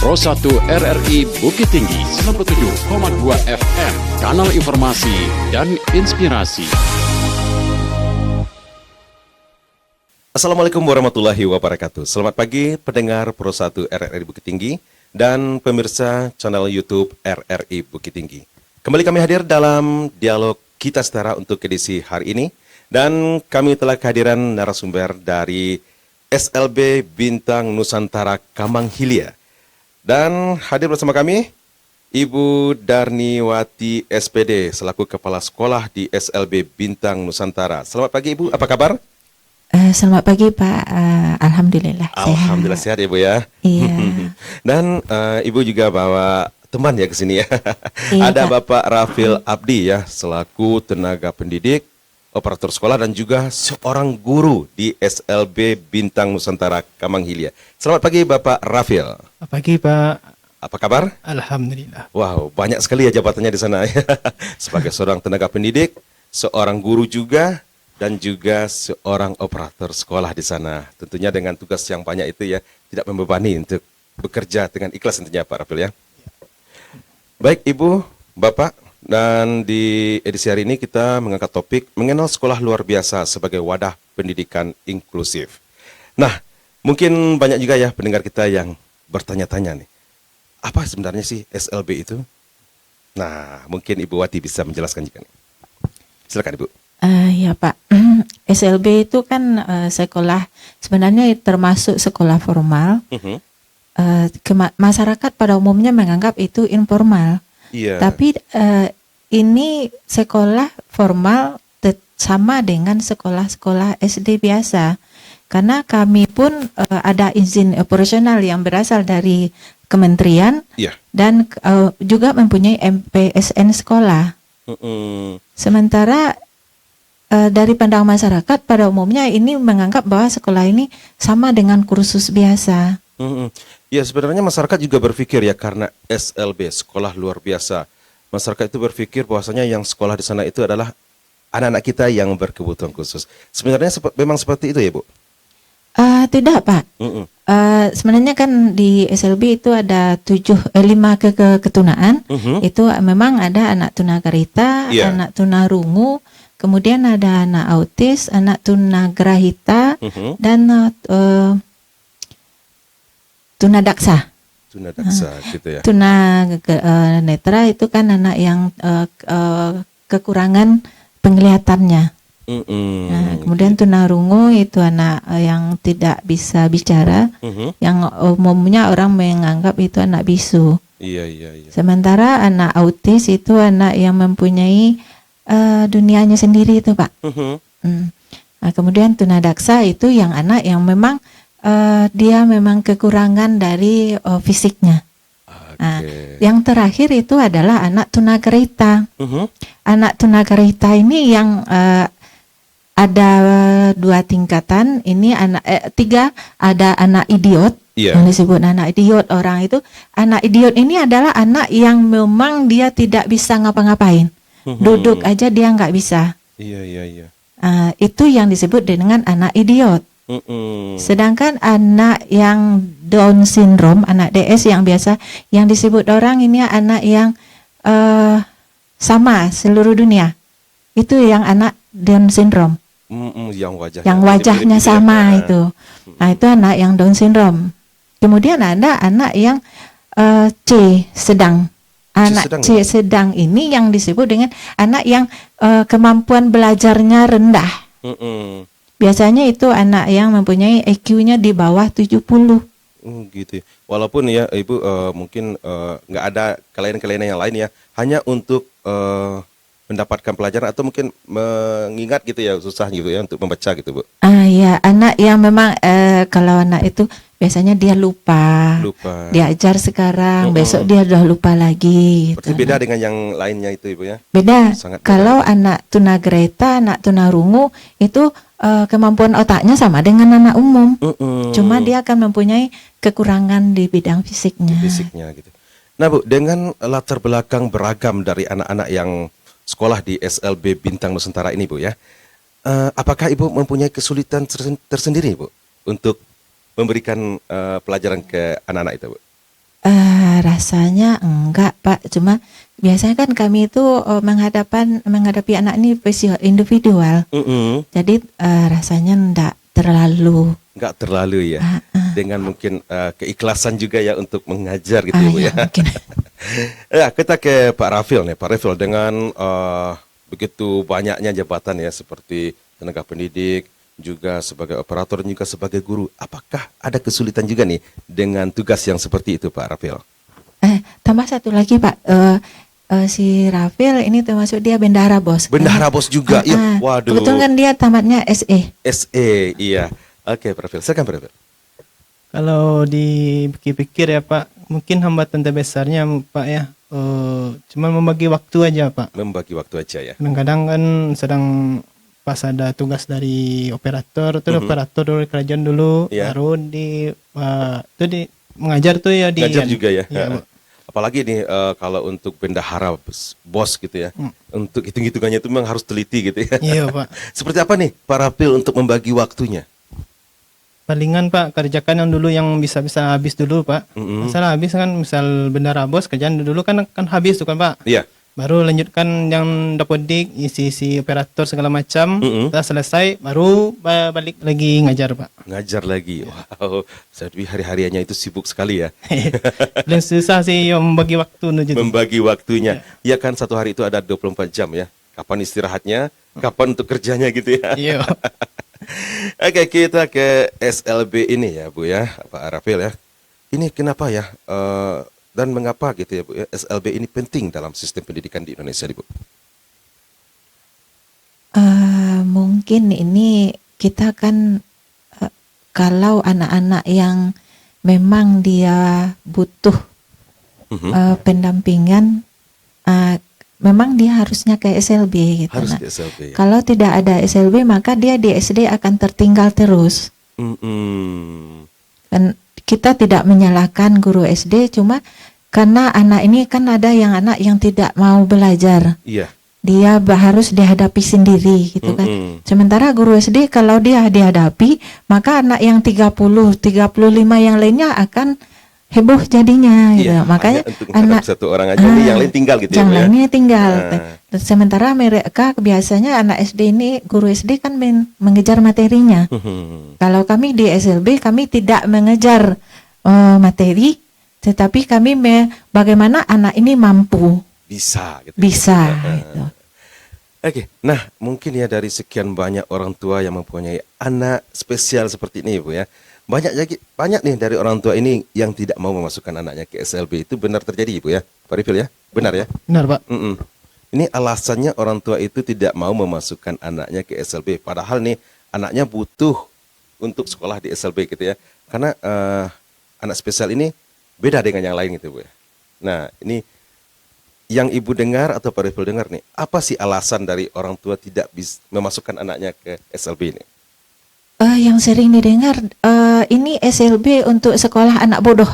Pro 1 RRI Bukit Tinggi 97,2 FM, kanal informasi dan inspirasi. Assalamualaikum warahmatullahi wabarakatuh. Selamat pagi pendengar Pro 1 RRI Bukit Tinggi dan pemirsa channel YouTube RRI Bukit Tinggi. Kembali kami hadir dalam dialog Kita Setara untuk edisi hari ini, dan kami telah kehadiran narasumber dari SLB Bintang Nusantara Kamang Hilya. Dan hadir bersama kami Ibu Darniwati SPD selaku Kepala Sekolah di SLB Bintang Nusantara. Selamat pagi Ibu, apa kabar? Selamat pagi Pak, Alhamdulillah. Alhamdulillah sehat Ibu ya. Iya. Dan Ibu juga bawa teman ya ke sini ya. Iya, Ada Pak. Bapak Rafil Abdi ya, selaku tenaga pendidik, operator sekolah dan juga seorang guru di SLB Bintang Nusantara Kamang Hilya. Selamat pagi Bapak Rafil. Selamat pagi Pak. Apa kabar? Alhamdulillah. Wow, banyak sekali ya jabatannya di sana. Sebagai seorang tenaga pendidik, seorang guru juga, dan juga seorang operator sekolah di sana. Tentunya dengan tugas yang banyak itu ya, tidak membebani untuk bekerja dengan ikhlas tentunya Pak Rafil ya. Baik Ibu, Bapak, dan di edisi hari ini kita mengangkat topik mengenal sekolah luar biasa sebagai wadah pendidikan inklusif. Nah, mungkin banyak juga ya pendengar kita yang bertanya-tanya nih, apa sebenarnya sih SLB itu? Nah, mungkin Ibu Wati bisa menjelaskan juga nih. Silakan Ibu. Ya Pak, SLB itu kan sekolah, sebenarnya termasuk sekolah formal. Masyarakat pada umumnya menganggap itu informal. Iya. Tapi ini sekolah formal sama dengan sekolah-sekolah SD biasa. Karena kami pun ada izin operasional yang berasal dari kementerian, Iya. dan juga mempunyai MPSN sekolah. Sementara dari pandang masyarakat pada umumnya ini menganggap bahwa sekolah ini sama dengan kursus biasa. Ya, sebenarnya masyarakat juga berpikir ya, karena SLB sekolah luar biasa, masyarakat itu berpikir bahwasanya yang sekolah di sana itu adalah anak-anak kita yang berkebutuhan khusus. Sebenarnya memang seperti itu ya Bu? Tidak Pak. Sebenarnya kan di SLB itu ada 5 ketunaan. Itu memang ada anak tunagrahita, Iya. anak tunarungu, kemudian ada anak autis, anak tunagrahita, dan tunadaksa. Tunadaksa gitu ya. Netra itu kan anak yang kekurangan penglihatannya. Nah, kemudian tunarungu itu anak yang tidak bisa bicara, yang umumnya orang menganggap itu anak bisu. Iya. Sementara anak autis itu anak yang mempunyai dunianya sendiri itu Pak. Nah, kemudian tunadaksa itu yang anak yang memang dia memang kekurangan dari fisiknya. Nah, yang terakhir itu adalah anak tunagrahita. Anak tunagrahita ini yang ada 2 tingkatan. Ini anak 3, ada anak idiot. Yang disebut anak idiot. Orang itu anak idiot ini adalah anak yang memang dia tidak bisa ngapa-ngapain. Duduk aja dia nggak bisa. Iya. Itu yang disebut dengan anak idiot. Sedangkan anak yang Down syndrome, anak DS yang biasa, yang disebut orang ini anak yang sama seluruh dunia. Itu yang anak Down syndrome. Yang wajahnya sama itu. Nah, itu anak yang Down syndrome. Kemudian ada anak yang C sedang. Anak C sedang ini yang disebut dengan anak yang kemampuan belajarnya rendah. Biasanya itu anak yang mempunyai IQ-nya di bawah 70. Gitu ya. Walaupun ya Ibu mungkin nggak ada kelainan-kelainan yang lain ya, hanya untuk mendapatkan pelajaran atau mungkin mengingat gitu ya, susah gitu ya untuk membaca gitu Bu. Ya, anak yang memang kalau anak itu biasanya dia lupa. Diajar sekarang, besok dia udah lupa lagi. Berarti beda dengan yang lainnya itu Ibu ya? Beda. Sangat Kalau anak tunagrahita, anak tunarungu itu kemampuan otaknya sama dengan anak umum. Cuma dia akan mempunyai kekurangan di bidang fisiknya. Gitu. Nah Bu, dengan latar belakang beragam dari anak-anak yang sekolah di SLB Bintang Nusantara ini Bu ya, apakah Ibu mempunyai kesulitan tersendiri Bu untuk memberikan pelajaran ke anak-anak itu Bu? Rasanya enggak Pak, cuma biasanya kan kami itu menghadapi anak ini individual, jadi rasanya enggak terlalu. Nggak terlalu ya, dengan mungkin keikhlasan juga ya untuk mengajar gitu ya Bu ya. Mungkin. Ya, kita ke Pak Rafil nih. Pak Rafil, dengan begitu banyaknya jabatan ya seperti tenaga pendidik, juga sebagai operator, dan juga sebagai guru, apakah ada kesulitan juga nih dengan tugas yang seperti itu Pak Rafil? Tambah satu lagi Pak, si Rafil ini termasuk dia bendahara bos. Bendahara bos juga, ya. Waduh. Kebetulan kan dia tamatnya SE. SE, iya. Oke, Pak Rafil, silakan Pak Rafil. Kalau dipikir-pikir ya Pak, mungkin hambatan terbesarnya Pak ya, cuma membagi waktu aja Pak. Membagi waktu aja ya. Kadang-kadang kan sedang pas ada tugas dari operator, itu operator dari kerajaan dulu, baru di mengajar tuh ya di ngajar juga ya. Bu. Apalagi nih kalau untuk bendahara bos gitu ya, untuk hitung-hitungannya itu memang harus teliti gitu ya. Iya Pak. Seperti apa nih Pak Rafil untuk membagi waktunya? Palingan Pak, kerjakan yang dulu yang bisa habis dulu Pak. Masalah habis kan, misal bendahara bos kerjaan dulu kan habis tuh kan Pak. Iya. Baru lanjutkan yang dapodik, isi operator segala macam. Setelah selesai baru balik lagi ngajar Pak. Ngajar lagi. Wow, saya hari-hariannya itu sibuk sekali ya. Dan susah sih membagi waktu menuju. Membagi waktunya. Ya kan satu hari itu ada 24 jam ya. Kapan istirahatnya, kapan untuk kerjanya gitu ya. Iya. Oke, kita ke SLB ini ya Bu ya, Pak Rafil ya. Ini kenapa ya? Dan mengapa gitu ya Bu ya, SLB ini penting dalam sistem pendidikan di Indonesia Bu? Mungkin ini kita kan kalau anak-anak yang memang dia butuh pendampingan, memang dia harusnya ke SLB gitu. Harus ke SLB. Kalau tidak ada SLB maka dia di SD akan tertinggal terus. Dan kita tidak menyalahkan guru SD, cuma karena anak ini kan ada yang anak yang tidak mau belajar. Iya. Dia harus dihadapi sendiri gitu kan. Sementara guru SD kalau dia dihadapi, maka anak yang 30, 35 yang lainnya akan heboh jadinya gitu. Iya, Makanya untuk anak satu orang aja nih, yang lain tinggal gitu yang ya Bu ya. lainnya tinggal. Sementara mereka biasanya anak SD ini, guru SD kan mengejar materinya. Kalau kami di SLB kami tidak mengejar materi, tetapi kami bagaimana anak ini mampu Bisa gitu. bisa gitu. Oke, nah mungkin ya dari sekian banyak orang tua yang mempunyai anak spesial seperti ini Bu ya, banyak nih dari orang tua ini yang tidak mau memasukkan anaknya ke SLB. Itu benar terjadi Bu ya, Pak Rifil ya? Benar ya? Benar Pak. Ini alasannya orang tua itu tidak mau memasukkan anaknya ke SLB, padahal nih anaknya butuh untuk sekolah di SLB gitu ya, karena anak spesial ini beda dengan yang lain gitu Bu ya. Nah ini yang Ibu dengar atau Pak Rifil dengar nih, apa sih alasan dari orang tua tidak bisa memasukkan anaknya ke SLB ini? Yang sering didengar ini SLB untuk sekolah anak bodoh,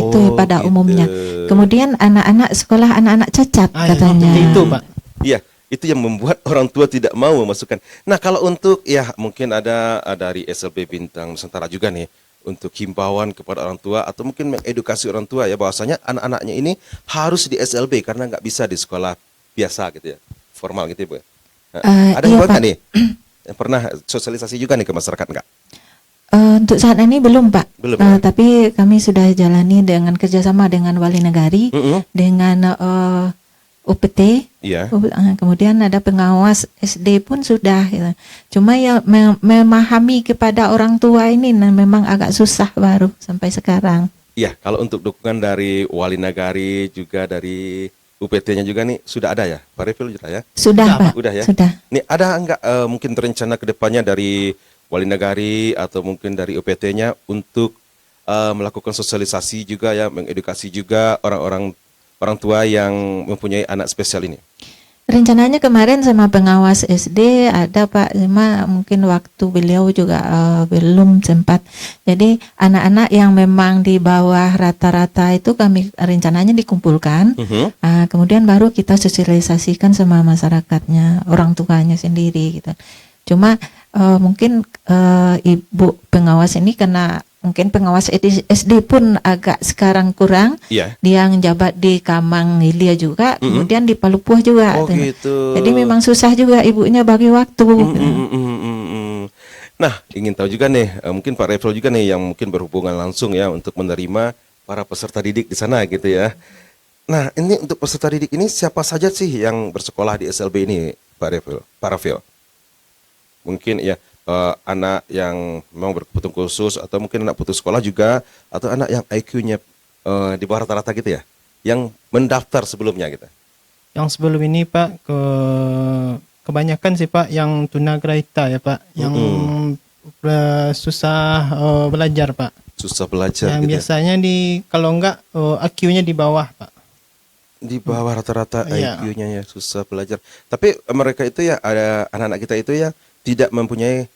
itu pada gitu. umumnya. Kemudian anak-anak sekolah anak-anak cacat katanya. Itu Pak. Iya, itu yang membuat orang tua tidak mau memasukkan. Nah kalau untuk ya mungkin ada dari SLB Bintang Nusantara juga nih, untuk himbauan kepada orang tua atau mungkin mengedukasi orang tua ya bahwasanya anak-anaknya ini harus di SLB karena nggak bisa di sekolah biasa gitu ya, formal gitu ya Bu. Nah, ada iya, himbauan Pak. nggak nih? Pernah sosialisasi juga nih ke masyarakat nggak? Untuk saat ini belum Pak. Belum, ya? Tapi kami sudah jalani dengan kerjasama dengan Wali Negari, dengan UPT. Iya. Kemudian ada pengawas SD pun sudah. Gitu. Cuma ya memahami kepada orang tua ini memang agak susah baru sampai sekarang. Iya, kalau untuk dukungan dari Wali Nagari juga dari UPT-nya juga nih sudah ada ya, Pak Rifil sudah ya? Sudah Pak. Sudah ya. Sudah. Nih ada enggak mungkin rencana kedepannya dari Wali Nagari atau mungkin dari UPT-nya untuk melakukan sosialisasi juga ya, mengedukasi juga orang tua yang mempunyai anak spesial ini? Rencananya kemarin sama pengawas SD ada Pak, cuma mungkin waktu beliau juga belum sempat. Jadi anak-anak yang memang di bawah rata-rata itu kami rencananya dikumpulkan, kemudian baru kita sosialisasikan sama masyarakatnya, orang tuanya sendiri gitu. Cuma mungkin ibu pengawas ini karena mungkin pengawas SD pun agak sekarang kurang. Iya. Dia njabat di Kamang Hilia juga, kemudian di Palupuh juga. Oh gitu. Jadi memang susah juga ibunya bagi waktu. Nah, ingin tahu juga nih, mungkin Pak Revel juga nih yang mungkin berhubungan langsung ya untuk menerima para peserta didik di sana gitu ya. Nah, ini untuk peserta didik ini siapa saja sih yang bersekolah di SLB ini, Pak Revel? Pak Rafael? Mungkin ya anak yang memang berkebutuhan khusus atau mungkin anak putus sekolah juga atau anak yang IQ-nya di bawah rata-rata gitu ya, yang mendaftar sebelumnya gitu. Yang sebelum ini Pak kebanyakan sih Pak yang tunagrahita ya Pak, yang susah belajar Pak. Susah belajar. Yang gitu biasanya kalau enggak IQ-nya di bawah Pak. Di bawah rata-rata Iya. IQ-nya ya, susah belajar. Tapi mereka itu ya, ada anak-anak kita itu ya tidak mempunyai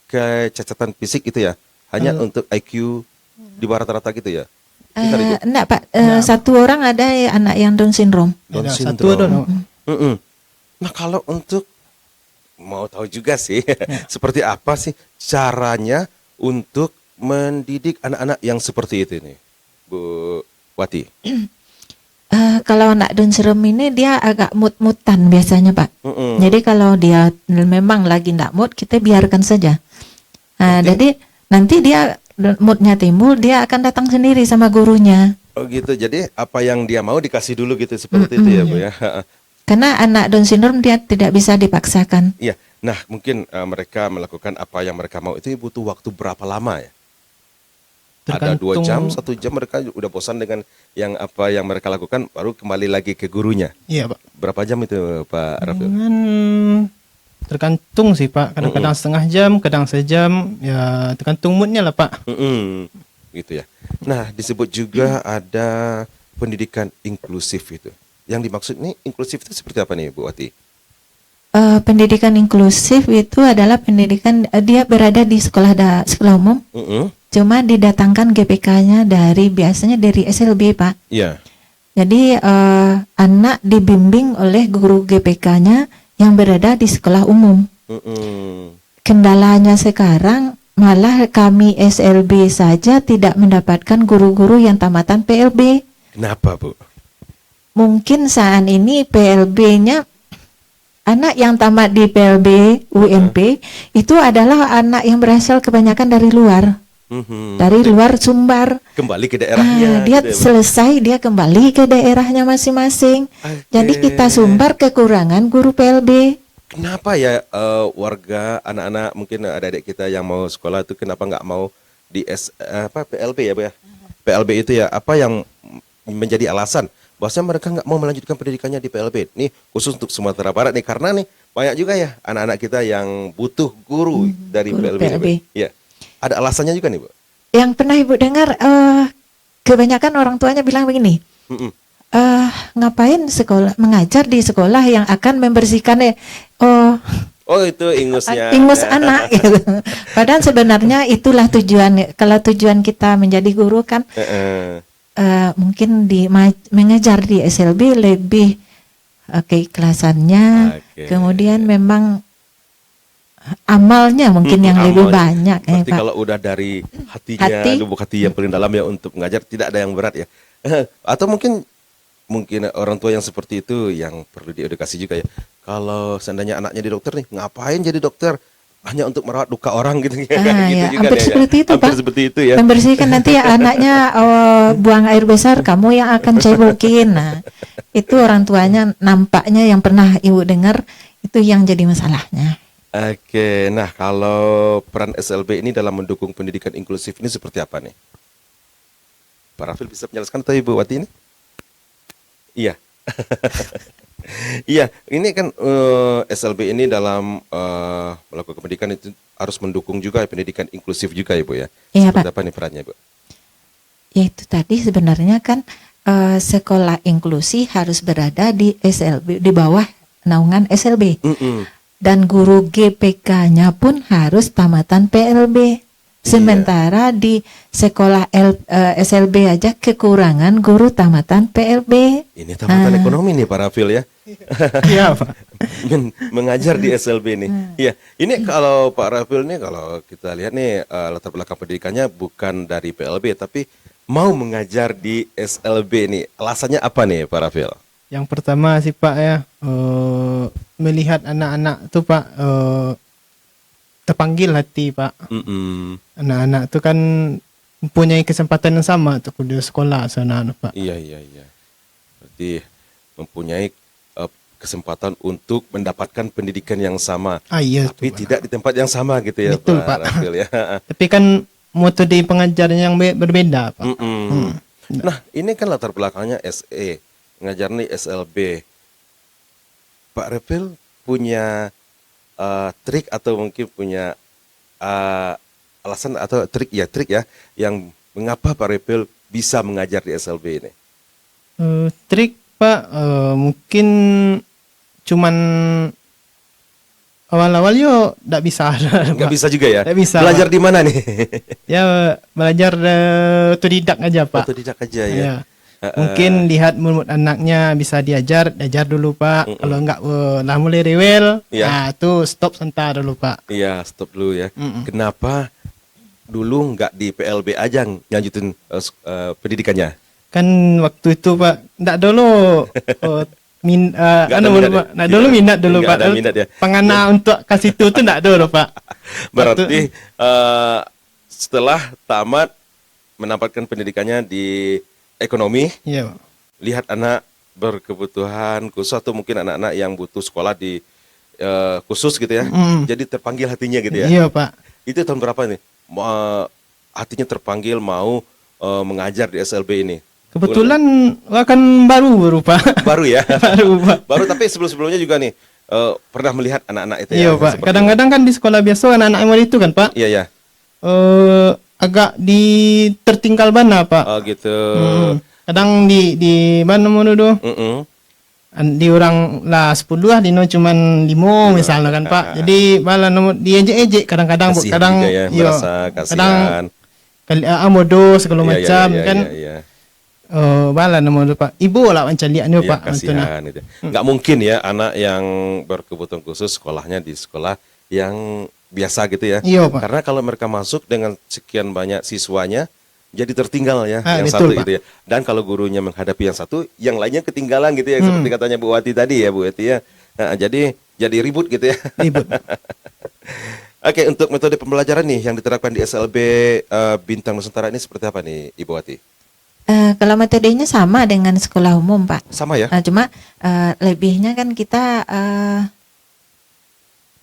kecacatan fisik itu ya, hanya untuk IQ di bawah rata-rata gitu ya. Enggak Pak, satu orang ada anak yang Down syndrome. Down Ada syndrome. satu down. Nah, kalau untuk mau tahu juga sih seperti apa sih caranya untuk mendidik anak-anak yang seperti itu nih, Bu Wati? Kalau anak Down syndrome ini dia agak mut-mutan biasanya Pak. Jadi kalau dia memang lagi ndak mood, kita biarkan saja. Jadi nanti dia moodnya timbul, dia akan datang sendiri sama gurunya. Oh gitu, jadi apa yang dia mau dikasih dulu gitu, seperti itu ya Bu ya. Karena anak Down syndrome dia tidak bisa dipaksakan. Iya, nah mungkin mereka melakukan apa yang mereka mau itu butuh waktu berapa lama ya? Ada 2 jam, 1 jam mereka udah bosan dengan yang apa yang mereka lakukan, baru kembali lagi ke gurunya. Iya Pak. Berapa jam itu Pak Rafael? Tergantung sih Pak, kadang-kadang setengah jam, kadang sejam, ya tergantung moodnya lah Pak. Gitu ya. Nah, disebut juga ada pendidikan inklusif itu. Yang dimaksud ini inklusif itu seperti apa nih Bu Wati? Pendidikan inklusif itu adalah pendidikan dia berada di sekolah umum, cuma didatangkan GPK-nya biasanya dari SLB Pak. Iya. Jadi anak dibimbing oleh guru GPK-nya yang berada di sekolah umum. Kendalanya sekarang malah kami SLB saja tidak mendapatkan guru-guru yang tamatan PLB. Kenapa Bu? Mungkin saat ini PLB-nya anak yang tamat di PLB UMP itu adalah anak yang berasal kebanyakan dari luar. Dari luar Sumbar. Kembali ke daerahnya. Dia gitu ya, selesai dia kembali ke daerahnya masing-masing. Jadi kita Sumbar kekurangan guru PLB. Kenapa ya warga anak-anak mungkin adik-adik kita yang mau sekolah itu kenapa nggak mau di PLB ya Bu ya? PLB itu ya apa yang menjadi alasan bahwasanya mereka nggak mau melanjutkan pendidikannya di PLB? Nih khusus untuk Sumatera Barat nih, karena nih banyak juga ya anak-anak kita yang butuh guru dari guru PLB. Ya, ada alasannya juga nih Bu. Yang pernah Ibu dengar kebanyakan orang tuanya bilang begini, ngapain sekolah mengajar di sekolah yang akan membersihkan Oh itu ingusnya. ingus anak gitu. Padahal sebenarnya itulah tujuan. Kalau tujuan kita menjadi guru kan mungkin mengajar di SLB lebih keikhlasannya, kemudian memang amalnya mungkin yang lebih banyak. Berarti kalau udah dari hatinya, lubuk hati yang paling dalam ya untuk mengajar, tidak ada yang berat ya. Atau mungkin orang tua yang seperti itu yang perlu diedukasi juga ya. Kalau seandainya anaknya di dokter nih, ngapain jadi dokter? Hanya untuk merawat luka orang gitu. Gitu ya, juga hampir seperti itu hampir Pak. Seperti itu ya. Membersihkan nanti anaknya buang air besar, kamu yang akan cebokin. Nah, itu orang tuanya nampaknya yang pernah Ibu dengar itu yang jadi masalahnya. Oke, nah kalau peran SLB ini dalam mendukung pendidikan inklusif ini seperti apa nih? Pak Rafil bisa menjelaskan atau Ibu Wati ini? Iya. Iya, ini kan SLB ini dalam melakukan pendidikan itu harus mendukung juga pendidikan inklusif juga ya Bu ya. Iya Seperti Pak. apa nih perannya Bu? Ya itu tadi sebenarnya kan sekolah inklusi harus berada di SLB, di bawah naungan SLB. Dan guru GPK-nya pun harus tamatan PLB Sementara di sekolah SLB aja kekurangan guru tamatan PLB. Ini tamatan ekonomi nih Pak Rafil ya. Iya Pak. Mengajar di SLB nih. Iya, ini kalau Pak Rafil nih kalau kita lihat nih latar belakang pendidikannya bukan dari PLB tapi mau mengajar di SLB nih. Alasannya apa nih Pak Rafil? Yang pertama sih Pak ya, melihat anak-anak tuh Pak terpanggil hati Pak. Anak-anak tuh kan mempunyai kesempatan yang sama untuk kuliah sekolah sana Pak. Iya. Berarti mempunyai kesempatan untuk mendapatkan pendidikan yang sama. Iya, tapi tidak di tempat yang sama gitu ya. Betul, Pak Pak. Rafil ya. Tapi kan metode pengajaran yang berbeda Pak. Nah, ini kan latar belakangnya SE, ngajar nih SLB. Pak Rafil punya trik atau mungkin punya alasan atau trik ya yang mengapa Pak Rafil bisa mengajar di SLB ini? Trik Pak, mungkin cuman awal-awal nggak bisa. Nggak bisa juga ya? Nggak bisa. Belajar Pak. di mana nih? Ya belajar otodidak aja Pak. Otodidak aja ya. Ya. Mungkin lihat mood anaknya bisa diajar dulu Pak. Kalau enggak lah mulai rewel, nah tuh stop sebentar dulu Pak. Iya, stop dulu ya. Kenapa dulu enggak di PLB aja nyanjutin pendidikannya? Kan waktu itu Pak, enggak dulu minat dulu Pak. Minat ya. Pengana untuk kasih itu tuh enggak dulu Pak. Berarti setelah tamat mendapatkan pendidikannya di ekonomi, iya, lihat anak berkebutuhan khusus atau mungkin anak-anak yang butuh sekolah di khusus gitu ya, jadi terpanggil hatinya gitu ya. Iya Pak. Itu tahun berapa nih? Hatinya terpanggil mau mengajar di SLB ini. Kebetulan kan baru Pak. Baru ya. Baru Pak. Baru tapi sebelum-sebelumnya juga nih pernah melihat anak-anak itu ya. Iya Pak. Kadang-kadang kan di sekolah biasa anak-anak yang itu kan Pak. Iya. Agak tertinggal mana Pak. Oh gitu. Kadang di mana mau dulu? Di orang lah 10 lah dino cuman 5 misalnya kan Pak. Jadi malah nomor diejek-ejek kadang-kadang Kasihan kadang juga ya, iya, merasa kasihan. Kadang amodo segala macam kan. Iya. Bala nomor Pak. Ibu lah macam lihat ni Pak. Kasihan itu. Nggak mungkin ya anak yang berkebutuhan khusus sekolahnya di sekolah yang biasa gitu ya. Iya Pak. Karena kalau mereka masuk dengan sekian banyak siswanya jadi tertinggal ya yang betul, satu Pak. gitu ya. Dan kalau gurunya menghadapi yang satu, yang lainnya ketinggalan gitu ya. Seperti katanya Bu Wati tadi ya Bu Wati ya. Nah, jadi ribut gitu ya. Ribut. Oke, untuk metode pembelajaran nih yang diterapkan di SLB Bintang Nusantara ini seperti apa nih Ibu Wati? Kalau metodenya sama dengan sekolah umum Pak. Sama ya? Cuma lebihnya kan kita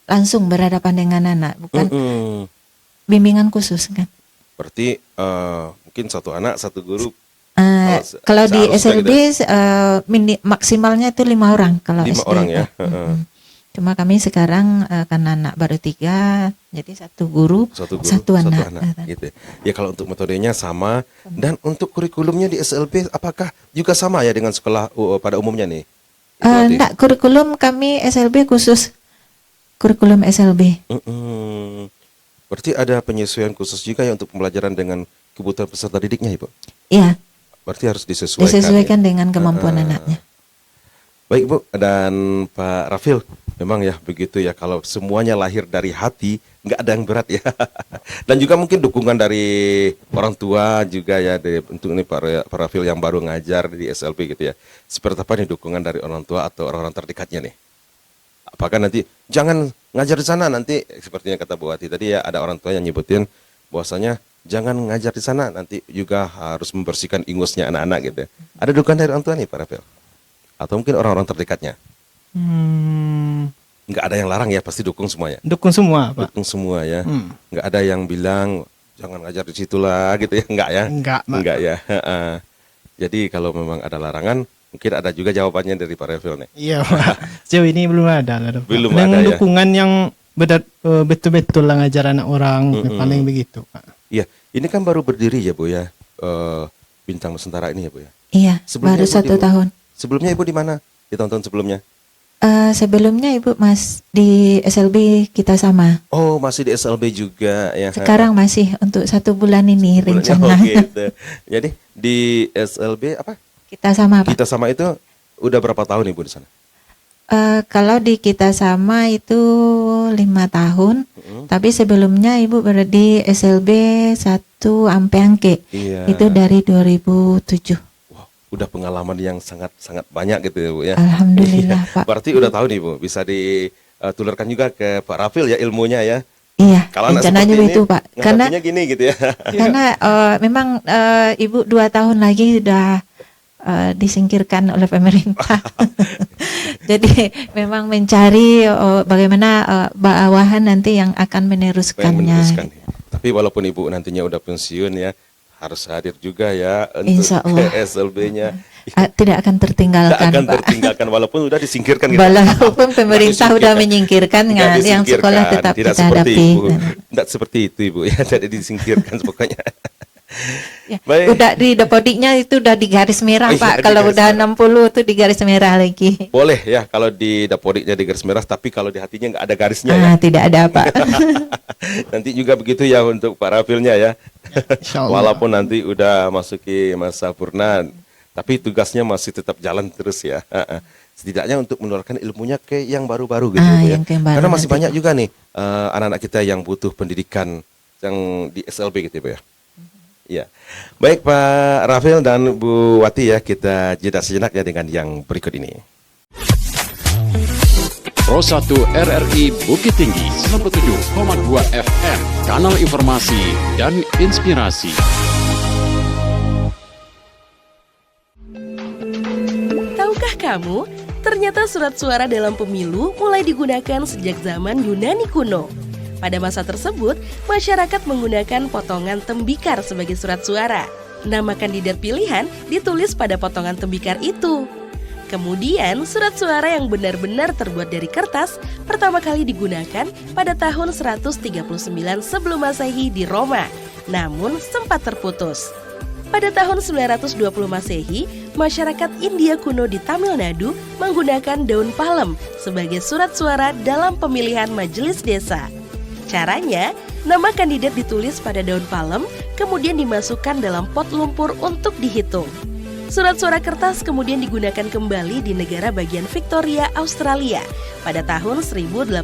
langsung berhadapan dengan anak, bukan bimbingan khusus kan. Berarti mungkin satu anak satu guru. Kalau di SLB maksimalnya itu 5 orang kalau 5 SD. orang ya. Cuma kami sekarang karena anak baru 3, jadi satu guru, satu anak. Gitu. Ya kalau untuk metodenya sama dan untuk kurikulumnya di SLB apakah juga sama ya dengan sekolah pada umumnya nih? Enggak, kurikulum kami SLB khusus kurikulum SLB. Berarti ada penyesuaian khusus juga ya untuk pembelajaran dengan kebutuhan peserta didiknya, Ibu? Iya. Berarti harus disesuaikan. Disesuaikan dengan kemampuan anaknya. Baik Bu dan Pak Rafil, memang ya begitu ya kalau semuanya lahir dari hati, nggak ada yang berat ya. Dan juga mungkin dukungan dari orang tua juga ya, untuk ini Pak Rafil yang baru ngajar di SLB gitu ya. Seperti apa nih dukungan dari orang tua atau orang-orang terdekatnya nih? Apakah nanti jangan ngajar di sana nanti sepertinya kata Bu Wati tadi ya, ada orang tua yang nyebutin bahwasanya jangan ngajar di sana nanti juga harus membersihkan ingusnya anak-anak gitu ya. Ada dukungan dari orang tua nih Pak Rafil? Atau mungkin orang-orang terdekatnya? Nggak ada yang larang ya, pasti dukung semuanya. Dukung semua Pak. Dukung semua ya. Nggak ada yang bilang jangan ngajar di situ lah gitu ya, nggak ya? Nggak ya. Jadi kalau memang ada larangan, mungkin ada juga jawabannya dari Pak Rafil nih. Iya Pak. Sejauh ini belum ada lah. Belum ada ya. Dukungan yang betul-betul lah ngajar anak orang, paling begitu Pak. Iya, ini kan baru berdiri ya Bu ya, Bintang Nusantara ini ya Bu ya. Iya, Sebelumnya baru 1 tahun. Sebelumnya Ibu di mana? Di tahun-tahun sebelumnya? Sebelumnya Ibu di SLB kita sama. Oh, masih di SLB juga ya. Sekarang masih untuk 1 bulan ini rencana. Oh, gitu. Jadi di SLB apa? Kita sama Pak. Kita sama itu udah berapa tahun Ibu di sana? Kalau di kita sama itu 5 tahun. Tapi sebelumnya Ibu berada di SLB 1 Ampeangke. Iya. Itu dari 2007. Udah pengalaman yang sangat banyak gitu ya Bu ya. Alhamdulillah Pak. Berarti udah tahu nih Bu, bisa ditularkan juga ke Pak Rafil ya ilmunya ya. Iya, Kalau anak rencananya seperti itu ini, Pak. Karena gini gitu ya. karena memang Ibu 2 tahun lagi sudah disingkirkan oleh pemerintah. Jadi memang mencari bagaimana bawahan nanti yang akan meneruskannya. Tapi walaupun Ibu nantinya udah pensiun ya, harus hadir juga ya Insya untuk Allah. SLB-nya. Tidak akan tertinggalkan, Tidak akan Pak. tertinggalkan walaupun udah disingkirkan gitu. Walaupun pemerintah udah menyingkirkan, Nggak yang sekolah disingkirkan. tetap Tidak kita seperti hadapi. Ibu. Tidak seperti itu Ibu ya, tidak disingkirkan pokoknya. Ya, Baik. udah di dapodiknya itu udah di garis merah Oh, iya, Pak. di Kalau garis udah merah. 60 itu di garis merah lagi. Boleh ya kalau di dapodiknya di garis merah, tapi kalau di hatinya nggak ada garisnya ya. Tidak ada Pak. Nanti juga begitu ya untuk Pak Rafilnya ya. Insya Allah. Walaupun nanti udah masuki masa purna, tapi tugasnya masih tetap jalan terus ya. Setidaknya untuk menularkan ilmunya ke yang baru-baru gitu Bu, ya. yang ke yang baru Karena masih nanti. banyak juga nih anak-anak kita yang butuh pendidikan yang di SLB gitu Bu ya. Iya. Baik Pak Rafil dan Bu Wati ya, kita jeda sejenak ya dengan yang berikut ini. Pro 1 RRI Bukit Tinggi 97,2 FM, kanal informasi dan inspirasi. Tahukah kamu, ternyata surat suara dalam pemilu mulai digunakan sejak zaman Yunani kuno. Pada masa tersebut, masyarakat menggunakan potongan tembikar sebagai surat suara. Nama kandidat pilihan ditulis pada potongan tembikar itu. Kemudian, surat suara yang benar-benar terbuat dari kertas pertama kali digunakan pada tahun 139 sebelum Masehi di Roma, namun sempat terputus. Pada tahun 920 Masehi, masyarakat India kuno di Tamil Nadu menggunakan daun palem sebagai surat suara dalam pemilihan majelis desa. Caranya, nama kandidat ditulis pada daun palem, kemudian dimasukkan dalam pot lumpur untuk dihitung. Surat suara kertas kemudian digunakan kembali di negara bagian Victoria, Australia pada tahun 1857.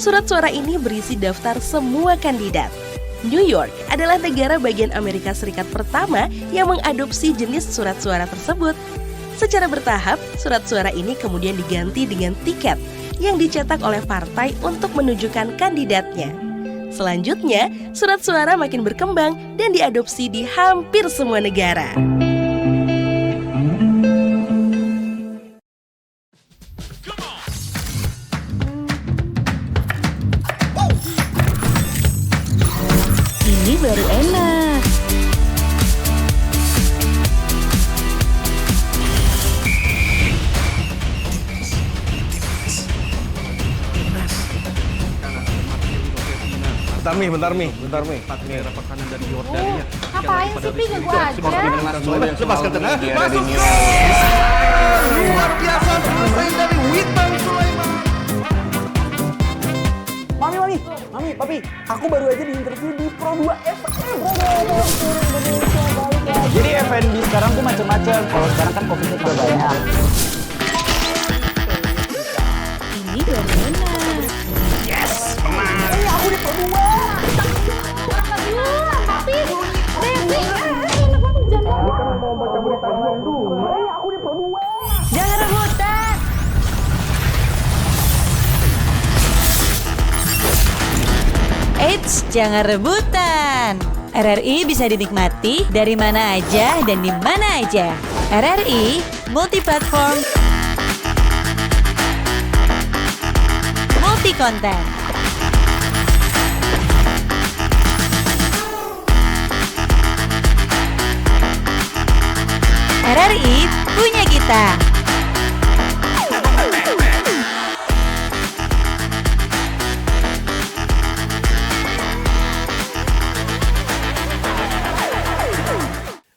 Surat suara ini berisi daftar semua kandidat. New York adalah negara bagian Amerika Serikat pertama yang mengadopsi jenis surat suara tersebut. Secara bertahap, surat suara ini kemudian diganti dengan tiket yang dicetak oleh partai untuk menunjukkan kandidatnya. Selanjutnya, surat suara makin berkembang dan diadopsi di hampir semua negara. Ini baru enak. Bentar Mi. Ngapain sih Pi, ganggu aja. Lepaskan tengah. Masuk. Luar biasa selesai dari Witan Sulaiman. Mami, Papi, aku baru aja diinterview di Pro 2 FM. Jadi FNB sekarang tuh macam-macam. Kalau sekarang kan Covid-nya juga banyak. Ini baru enak. Aku di Pro 2. Tapi, Devi, Aku di Pro 2. jangan rebutan. Eits, jangan rebutan. RRI bisa dinikmati dari mana aja dan di mana aja. RRI multi-platform, multi-konten. RRI punya kita.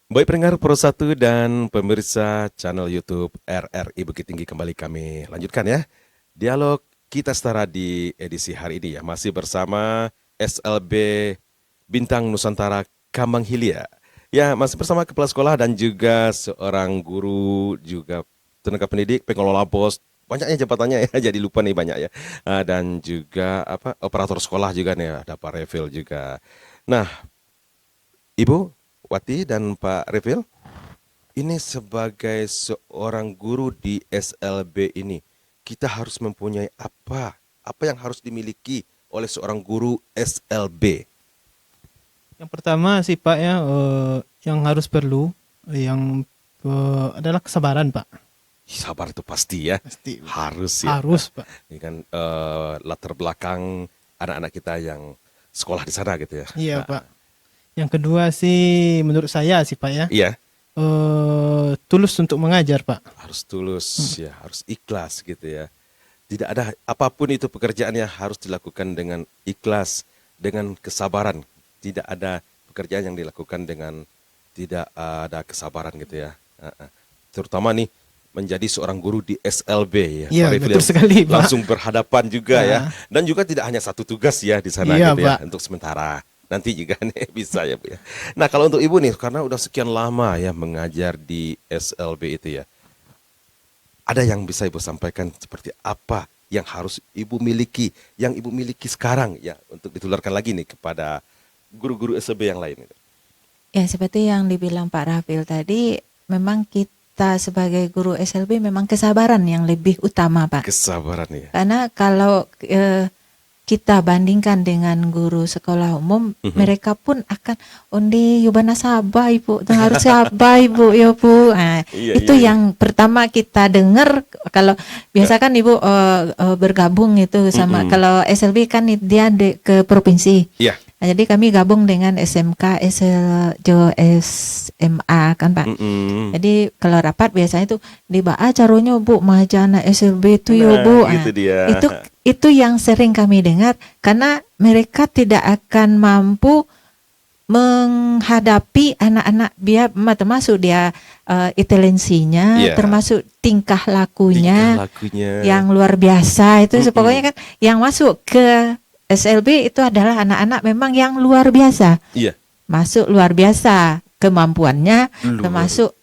Baik pendengar Pro 1 dan pemirsa channel YouTube RRI Bukit Tinggi, kembali kami lanjutkan ya. Dialog Kita Setara di edisi hari ini ya. Masih bersama SLB Bintang Nusantara Kambang Hilia. Ya, masih bersama kepala sekolah dan juga seorang guru, juga tenaga pendidik, pengelola BOS. Banyaknya jabatannya ya, jadi lupa nih banyak ya. Dan juga operator sekolah juga nih, ada Pak Revel juga. Nah, Ibu Wati dan Pak Revel, ini sebagai seorang guru di SLB ini, kita harus mempunyai apa yang harus dimiliki oleh seorang guru SLB? Yang pertama sih Pak ya, yang harus perlu adalah kesabaran Pak. Sabar itu pasti ya, Pasti. harus ya. Harus Pak. Ini kan latar belakang anak-anak kita yang sekolah di sana gitu ya. Iya Nah, Pak. Yang kedua sih menurut saya sih Pak ya, Iya, tulus untuk mengajar Pak. harus tulus ya, harus ikhlas gitu ya. Tidak ada apapun itu pekerjaannya harus dilakukan dengan ikhlas, dengan kesabaran. Tidak ada pekerjaan yang dilakukan dengan tidak ada kesabaran gitu ya. Terutama nih menjadi seorang guru di SLB ya. Iya, Pak Rifli, betul sekali, Pak. langsung berhadapan juga ya. Dan juga tidak hanya satu tugas ya di sana Iya, gitu ya, Pak. untuk sementara. Nanti juga nih bisa ya Bu ya. Nah kalau untuk Ibu nih, karena udah sekian lama ya mengajar di SLB itu ya, ada yang bisa Ibu sampaikan seperti apa yang harus Ibu miliki, yang Ibu miliki sekarang ya, untuk ditularkan lagi nih kepada guru-guru SLB yang lain. Ya seperti yang dibilang Pak Rafil tadi, memang kita sebagai guru SLB memang kesabaran yang lebih utama Pak. Kesabaran ya. Karena kalau kita bandingkan dengan guru sekolah umum, mereka pun akan undi yubana sabar ibu, tuh harus sabar ibu ya bu. Nah, Iya, itu iya, yang pertama kita dengar. Kalau biasa kan ibu bergabung itu sama, kalau SLB kan dia ke provinsi. Iya. Nah, jadi kami gabung dengan SMK, SMA kan Pak. Jadi kalau rapat biasanya itu di caranya bu majana SLB itu ya Nah, bu. gitu dia. Itu yang sering kami dengar, karena mereka tidak akan mampu menghadapi anak-anak, biar termasuk dia intelektualnya, Iya. termasuk tingkah lakunya, Lakunya. yang luar biasa itu. Pokoknya kan yang masuk ke SLB itu adalah anak-anak memang yang luar biasa, Iya. masuk luar biasa kemampuannya, termasuk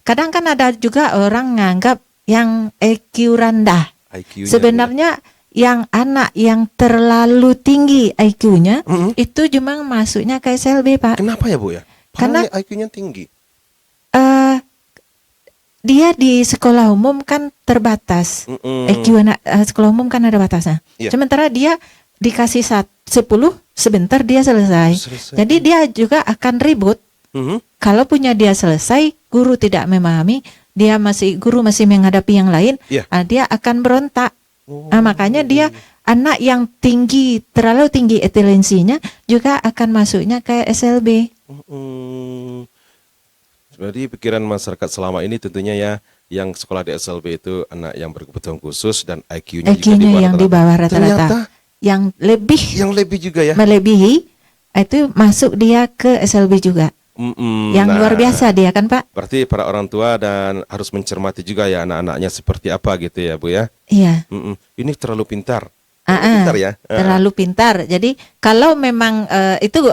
kadang kan ada juga orang nganggap yang IQ rendah. IQ-nya, Sebenarnya yang anak yang terlalu tinggi IQ-nya itu cuma masuknya ke SLB Pak. Kenapa ya Bu ya? Karena Padahal IQ-nya tinggi. Dia di sekolah umum kan terbatas. IQ anak sekolah umum kan ada batasnya. Iya. Sementara dia dikasih 10 sebentar dia selesai. Jadi dia juga akan ribut. Kalau punya dia selesai, guru tidak memahami, guru masih menghadapi yang lain, Iya. dia akan berontak. Nah, makanya dia anak yang tinggi, terlalu tinggi intelektualnya juga akan masuknya ke SLB. Jadi pikiran masyarakat selama ini tentunya ya, yang sekolah di SLB itu anak yang berkebutuhan khusus dan IQ-nya juga IQ-nya yang di bawah Ternyata rata-rata. Yang lebih juga ya. melebihi itu masuk dia ke SLB juga. Yang Nah, luar biasa dia kan Pak. Berarti para orang tua dan harus mencermati juga ya anak-anaknya seperti apa gitu ya Bu ya. Iya. Ini terlalu pintar. Pintar ya. Terlalu pintar. Jadi kalau memang itu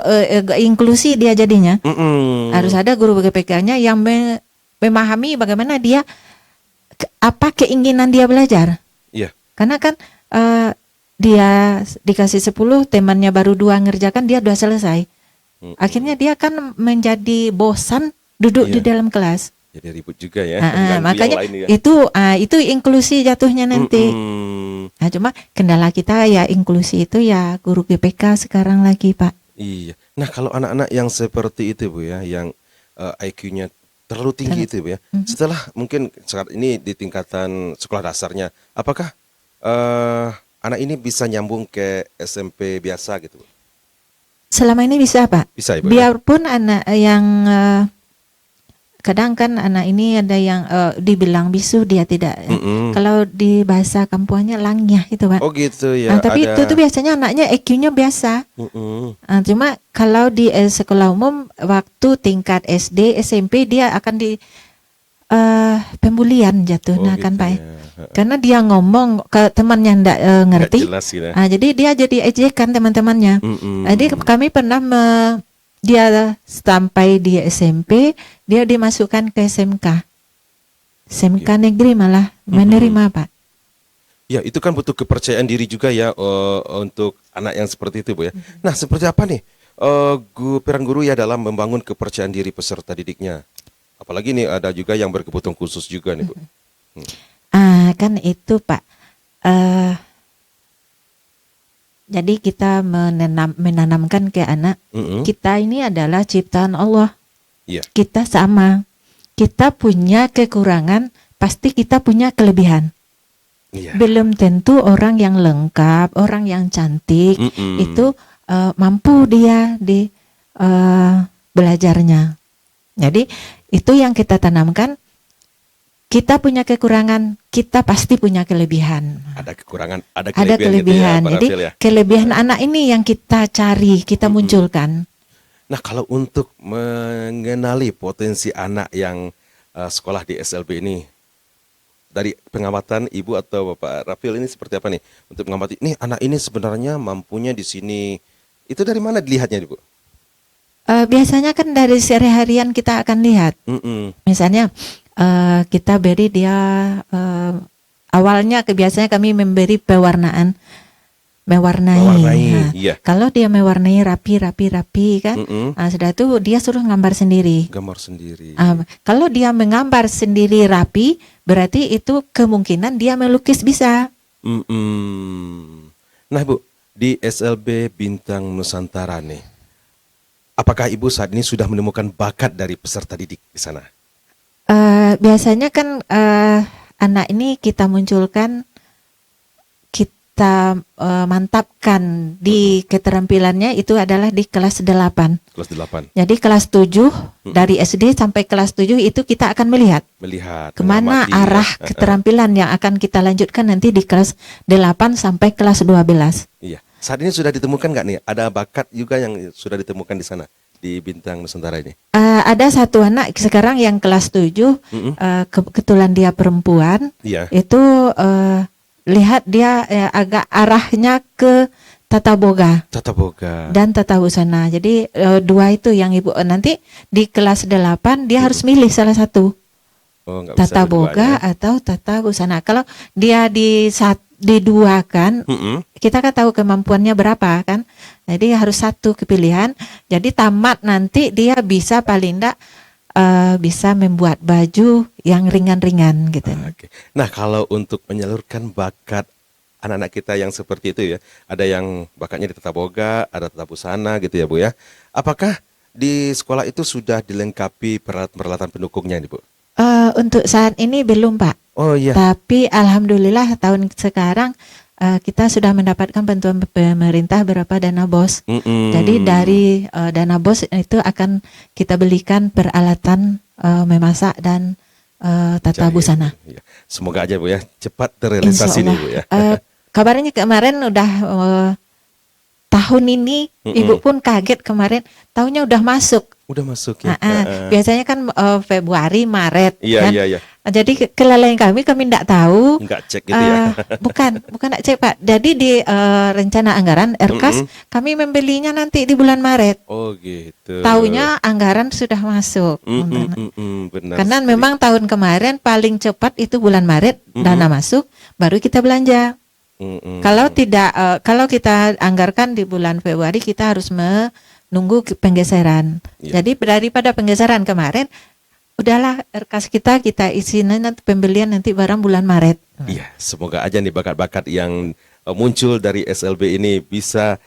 inklusi dia jadinya, harus ada guru BPK-nya yang memahami bagaimana dia apa keinginan dia belajar. Iya. Karena kan dia dikasih 10, temannya baru 2 ngerjakan, dia udah selesai. Akhirnya dia kan menjadi bosan duduk di dalam kelas. Jadi ribut juga ya. Makanya yang lain ya. itu inklusi jatuhnya nanti. Nah, cuma kendala kita ya inklusi itu ya guru GPK sekarang lagi Pak. Iya. Nah kalau anak-anak yang seperti itu Bu ya, yang IQ-nya terlalu tinggi itu Bu ya, setelah mungkin saat ini di tingkatan sekolah dasarnya, apakah anak ini bisa nyambung ke SMP biasa gitu Bu? Selama ini bisa Pak. Bisa ya Bu? Biarpun anak yang kadang kan anak ini ada yang dibilang bisu, dia tidak. Kalau di bahasa kampuannya langnya itu Pak. Oh gitu ya. Tapi itu tuh biasanya anaknya EQ-nya biasa. Cuma kalau di sekolah umum waktu tingkat SD, SMP dia akan di pembulian jatuh, kan Pak. Ya. Karena dia ngomong ke temannya ndak ngerti. Jelas, gitu. Jadi dia jadi ejekan teman-temannya. Jadi kami pernah dia sampai di SMP, dia dimasukkan ke SMK. SMK negeri malah menerima Pak. Ya, itu kan butuh kepercayaan diri juga ya untuk anak yang seperti itu, Bu ya. Nah, seperti apa nih peran guru ya dalam membangun kepercayaan diri peserta didiknya? Apalagi nih ada juga yang berkebutuhan khusus juga nih, Bu. Kan itu Pak. Jadi kita menanamkan ke anak, kita ini adalah ciptaan Allah. Kita sama. Kita punya kekurangan, pasti kita punya kelebihan. Belum tentu orang yang lengkap, orang yang cantik itu mampu dia di belajarnya. Jadi itu yang kita tanamkan. Kita punya kekurangan, kita pasti punya kelebihan. Ada kekurangan, ada kelebihan. Gitu ya, jadi kelebihan anak ini yang kita cari, kita munculkan. Nah, kalau untuk mengenali potensi anak yang sekolah di SLB ini, dari pengamatan Ibu atau Bapak Rafil ini seperti apa nih untuk mengamati? Nih anak ini sebenarnya mampunya di sini. Itu dari mana dilihatnya, Ibu? Biasanya kan dari sehari-harian kita akan lihat. Misalnya kita beri dia awalnya biasanya kami memberi pewarnaan, mewarnai. Kalau dia mewarnai rapi kan, sudah itu dia suruh gambar sendiri. Kalau dia menggambar sendiri rapi, berarti itu kemungkinan dia melukis bisa. Nah Bu, di SLB Bintang Nusantara nih, apakah Ibu saat ini sudah menemukan bakat dari peserta didik di sana? Biasanya kan anak ini kita munculkan, kita mantapkan di keterampilannya itu adalah di kelas 8. Kelas 8. Jadi kelas 7 dari SD sampai kelas 7 itu kita akan melihat kemana arah keterampilan yang akan kita lanjutkan nanti di kelas 8 sampai kelas 12. Iya. Saat ini sudah ditemukan nggak nih? Ada bakat juga yang sudah ditemukan di sana di Bintang Nusantara ini? Ada satu anak sekarang yang kelas 7, kebetulan dia perempuan. Itu lihat dia agak arahnya ke tata boga dan tata busana. Jadi dua itu yang Ibu nanti di kelas 8 dia harus milih salah satu. Tata boga atau tata busana. Kalau dia diduakan, kita kan tahu kemampuannya berapa kan. Jadi harus satu kepilihan. Jadi tamat nanti dia bisa paling enggak bisa membuat baju yang ringan-ringan gitu. Nah, kalau untuk menyalurkan bakat anak-anak kita yang seperti itu ya, ada yang bakatnya di tata boga, ada tata busana gitu ya Bu ya. Apakah di sekolah itu sudah dilengkapi peralatan pendukungnya nih Bu? Untuk saat ini belum Pak. Tapi alhamdulillah tahun sekarang kita sudah mendapatkan bantuan pemerintah beberapa dana BOS. Jadi dari dana BOS itu akan kita belikan peralatan memasak dan tata busana. Semoga aja Bu ya cepat terrealisasi nih Bu ya. Kabarnya kemarin udah tahun ini Ibu pun kaget kemarin tahunnya udah masuk. Udah masuk ya. Biasanya kan Februari, Maret. Iya. Jadi kelalaian kami enggak tahu. Enggak cek gitu ya. Bukan enggak cek Pak. Jadi di rencana anggaran RKAS kami membelinya nanti di bulan Maret. Oh gitu. Taunya anggaran sudah masuk. Benar. Karena memang tahun kemarin paling cepat itu bulan Maret dana masuk, baru kita belanja. Kalau tidak, kalau kita anggarkan di bulan Februari kita harus menunggu penggeseran. Jadi daripada penggeseran kemarin, udahlah RKAS kita isi nanti pembelian nanti barang bulan Maret. Iya, semoga aja nih bakat-bakat yang muncul dari SLB ini bisa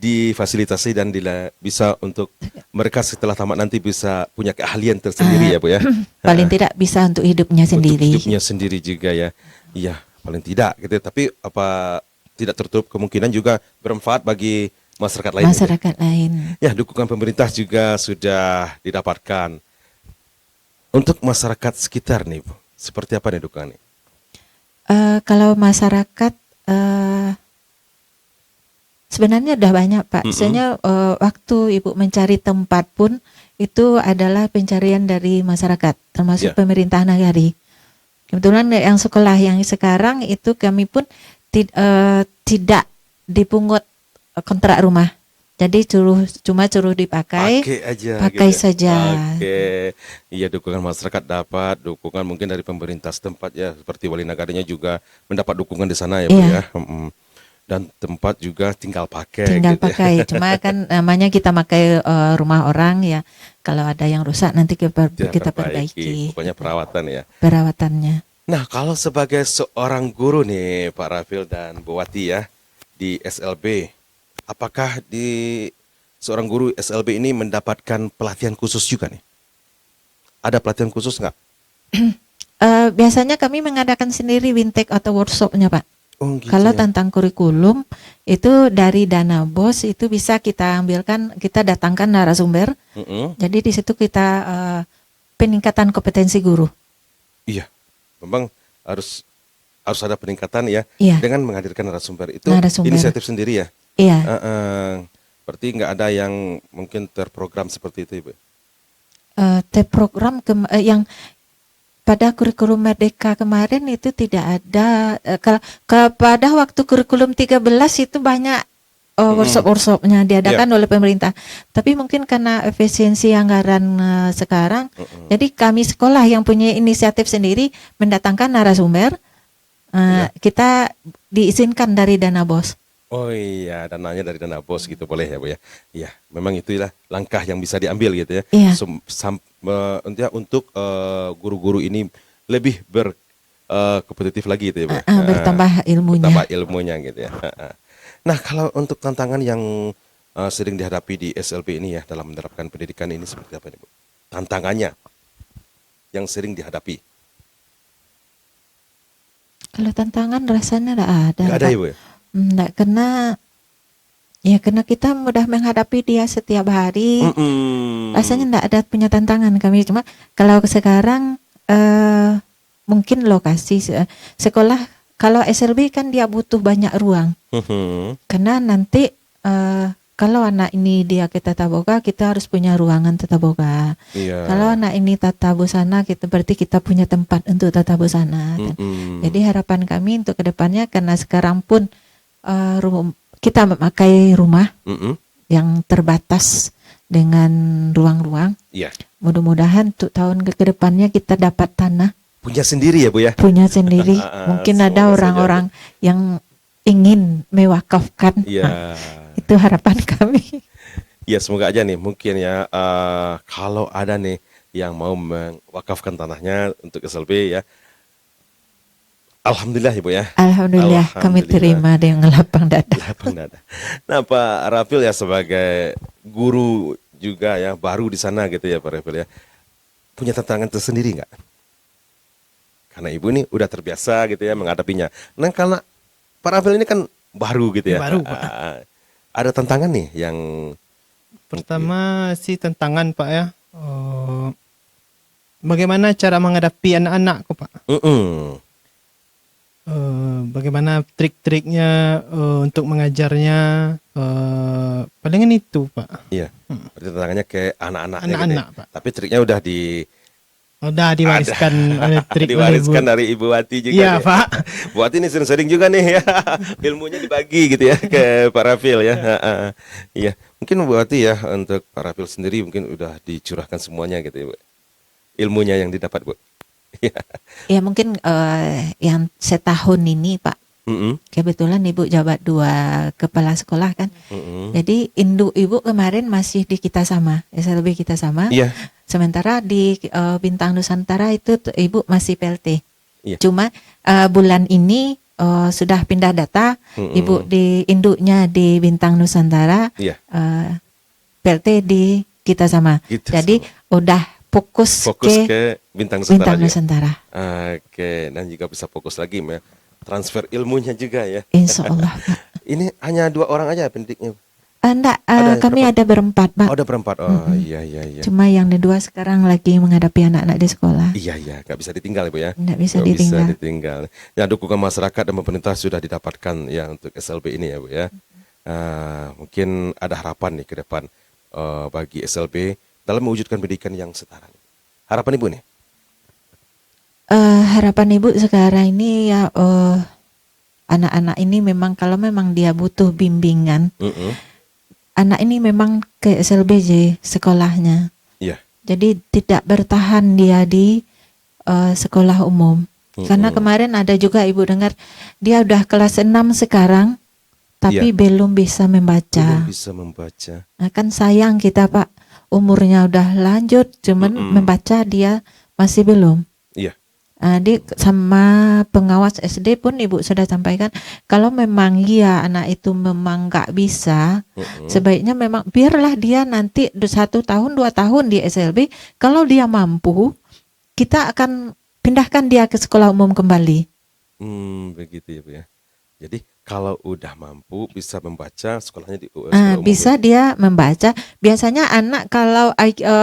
difasilitasi dan bisa untuk mereka setelah tamat nanti bisa punya keahlian tersendiri ya Bu ya. Paling tidak bisa untuk hidupnya sendiri. Untuk hidupnya sendiri juga ya. Iya, paling tidak gitu. Tapi apa tidak tertutup kemungkinan juga bermanfaat bagi masyarakat lain. Masyarakat lain. Ya, dukungan pemerintah juga sudah didapatkan. Untuk masyarakat sekitar nih, Bu, seperti apa nih dukungan nih? Kalau masyarakat sebenarnya udah banyak Pak. Misalnya waktu Ibu mencari tempat pun itu adalah pencarian dari masyarakat, termasuk pemerintah nagari. Kebetulan yang sekolah yang sekarang itu kami pun tidak dipungut kontrak rumah. Jadi cuma dipakai, pakai gitu saja. Oke, iya, dukungan masyarakat dapat, dukungan mungkin dari pemerintah setempat ya, seperti wali nagaranya juga mendapat dukungan di sana ya, Bu ya. Dan tempat juga tinggal pakai. Tinggal gitu pakai, ya. cuma kan namanya kita pakai rumah orang ya. Kalau ada yang rusak nanti kita perbaiki. Pokoknya perawatan ya. Perawatannya. Nah, kalau sebagai seorang guru nih, Pak Rafil dan Bu Wati ya, di SLB, apakah di seorang guru SLB ini mendapatkan pelatihan khusus juga nih? Ada pelatihan khusus nggak? Biasanya kami mengadakan sendiri wintek atau workshopnya Pak. Oh, gitu Kalau ya. tentang kurikulum itu dari dana BOS itu bisa kita ambilkan, kita datangkan narasumber. Jadi di situ kita peningkatan kompetensi guru. Iya, memang harus ada peningkatan ya, dengan menghadirkan narasumber. Itu inisiatif sendiri ya. Iya. Berarti nggak ada yang mungkin terprogram seperti itu, Ibu? Terprogram yang pada kurikulum Merdeka kemarin itu tidak ada. Pada waktu kurikulum 13 itu banyak workshop-workshopnya diadakan oleh pemerintah. Tapi mungkin karena efisiensi anggaran sekarang, jadi kami sekolah yang punya inisiatif sendiri mendatangkan narasumber, kita diizinkan dari dana BOS. Oh iya, dananya dari dana BOS gitu, boleh ya Bu ya. Iya, memang itulah langkah yang bisa diambil gitu ya. Iya. Untuk guru-guru ini lebih kompetitif lagi gitu ya Bu. Bertambah ilmunya. Bertambah ilmunya gitu ya. Nah, kalau untuk tantangan yang sering dihadapi di SLB ini ya dalam menerapkan pendidikan ini seperti apa nih Bu? Tantangannya yang sering dihadapi. Kalau tantangan rasanya tidak ada. Nggak ada ya Bu ya? Enggak, karena kita mudah menghadapi dia setiap hari. Rasanya enggak ada punya tantangan kami. Cuma kalau sekarang mungkin lokasi sekolah, kalau SLB kan dia butuh banyak ruang. Karena nanti kalau anak ini dia ke tata boga, kita harus punya ruangan tata boga. Kalau anak ini tata busana, berarti kita punya tempat untuk tata busana. Jadi harapan kami untuk kedepannya, karena sekarang pun kita memakai rumah yang terbatas dengan ruang-ruang. Mudah-mudahan untuk tahun ke depannya kita dapat tanah. Punya sendiri ya Bu ya? Punya sendiri. Mungkin ada orang-orang yang ingin mewakafkan. Itu harapan kami. Ya, semoga aja nih mungkin ya kalau ada nih yang mau mewakafkan tanahnya untuk SLB ya. Alhamdulillah Ibu ya. Alhamdulillah kami terima dengan lapang dada. Nah Pak Rafil ya, sebagai guru juga ya, baru di sana gitu ya Pak Rafil ya, punya tantangan tersendiri nggak? Karena Ibu ini udah terbiasa gitu ya menghadapinya. Nah karena Pak Rafil ini kan baru gitu ya. Baru Pak. Ada tantangan nih yang pertama sih tantangan Pak ya. Bagaimana cara menghadapi anak-anak kok Pak? Bagaimana trik-triknya untuk mengajarnya, palingan itu Pak. Iya. Berarti tantangannya ke anak-anaknya Anak-anak gitu ya. Pak. Tapi triknya udah diwariskan oleh trik diwariskan dari Ibu Wati juga. Iya nih. Pak. Bu Wati ini sering-sering juga nih ya, ilmunya dibagi gitu ya ke Pak Rafil ya. Iya, mungkin Bu Wati ya, untuk Pak Rafil sendiri mungkin udah dicurahkan semuanya gitu ya Bu, ilmunya yang didapat Bu. Ya mungkin yang setahun ini Pak, kebetulan Ibu jabat 2 kepala sekolah kan. Jadi induk Ibu kemarin masih di kita sama, SLB kita sama. Sementara di Bintang Nusantara itu Ibu masih PLT. Cuma bulan ini sudah pindah data, Ibu di induknya di Bintang Nusantara, PLT di kita sama. Jadi udah fokus ke Bintang Nusantara. Oke, dan juga bisa fokus lagi transfer ilmunya juga ya. Insya Allah Pak. Ini hanya 2 orang aja pendidiknya? Enggak, Ada kami berapa? ada berempat, Pak. Oh, ada berempat. Oh, iya, iya, iya. Cuma yang kedua sekarang lagi menghadapi anak-anak di sekolah. Iya, iya, nggak bisa ditinggal Ibu ya. Nggak bisa Nggak bisa ditinggal. ditinggal. Ya, dukungan masyarakat dan pemerintah sudah didapatkan ya untuk SLB ini ya Bu ya. Mungkin ada harapan nih ke depan bagi SLB dalam mewujudkan pendidikan yang setara. Harapan Ibu nih? Harapan Ibu sekarang ini ya anak-anak ini memang kalau memang dia butuh bimbingan, anak ini memang ke SLBJ sekolahnya. Iya. Jadi tidak bertahan dia di sekolah umum. Karena kemarin ada juga Ibu dengar dia udah kelas 6 sekarang tapi belum bisa membaca. Belum bisa membaca. Nah, kan sayang kita Pak, umurnya udah lanjut cuman membaca dia masih belum. Iya. Di sama pengawas SD pun Ibu sudah sampaikan kalau memang anak itu memang nggak bisa, sebaiknya memang biarlah dia nanti 1 tahun 2 tahun di SLB. Kalau dia mampu, kita akan pindahkan dia ke sekolah umum kembali. Begitu ya Bu ya. Jadi kalau udah mampu bisa membaca sekolahnya di sekolah umum. Bisa dia membaca. Biasanya anak kalau